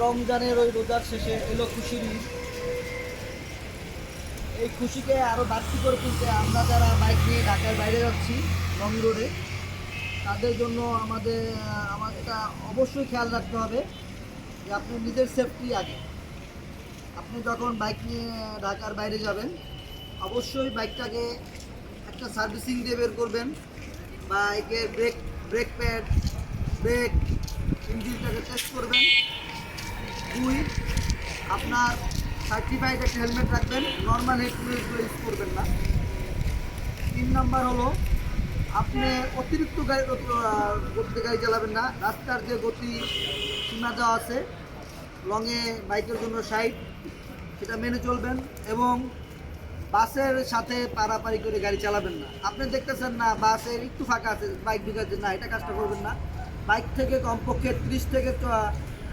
রমজানের ওই রোজার শেষে এলো খুশির ঈদ। এই খুশিকে আরও বাড়তি করে তুলতে আমরা যারা বাইক নিয়ে ঢাকার বাইরে যাচ্ছি লং রোডে, তাদের জন্য আমাদেরটা অবশ্যই খেয়াল রাখতে হবে যে আপনি নিজের সেফটি আগে। আপনি যখন বাইক নিয়ে ঢাকার বাইরে যাবেন, অবশ্যই বাইকটাকে একটা সার্ভিসিং দিয়ে বের করবেন। বাইকের ব্রেক প্যাড, ব্রেক, ইঞ্জিনটাকে টেস্ট করবেন। 2, আপনার সার্টিফাইড একটা হেলমেট রাখবেন, নর্মাল হেডগুলো ইউজ করবেন না। 3 নাম্বার হলো আপনি অতিরিক্ত গতিতে গাড়ি চালাবেন না। রাস্তার যে গতি সীমা দেওয়া আছে লংয়ে বাইকের জন্য 60, সেটা মেনে চলবেন। এবং বাসের সাথে পারাপারি করে গাড়ি চালাবেন না। আপনি দেখতেছেন না বাসের একটু ফাঁকা আছে, বাইক ঢুকাচ্ছে না, এটা কাজটা করবেন না। বাইক থেকে কমপক্ষে 30 থেকে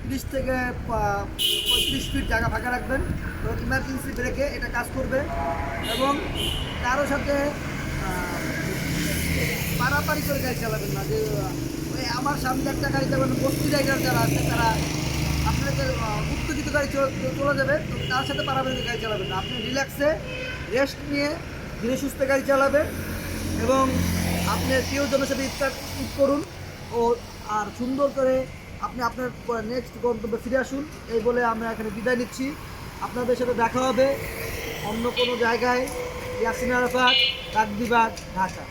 35 ফিট জায়গা ফাঁকা রাখবেন, এবং ইমার্জেন্সি ব্রেকে এটা কাজ করবে। এবং কারোর সাথে পারাপারি করে গাড়ি চালাবেন না। যে ওই আমার সামনে একটা গাড়ি যাবেন, বস্তি রাইডার যারা আছে তারা আপনাদের উত্তেজিত গাড়ি চলে যাবে, তো তার সাথে পারাপারি করে গাড়ি চালাবেন না। আপনি রিল্যাক্সে রেস্ট নিয়ে ধীরে সুস্থে গাড়ি চালাবেন, এবং আপনার প্রিয়জনের সাথে ঈদ করুন আর সুন্দর করে আপনি আপনার নেক্সট গন্তব্যে ফিরে আসুন। এই বলে আমরা এখানে বিদায় নিচ্ছি। আপনাদের সাথে দেখা হবে অন্য কোনো জায়গায়। ইয়াসিন আরাফাত, ডাক বিভাগ, ঢাকা।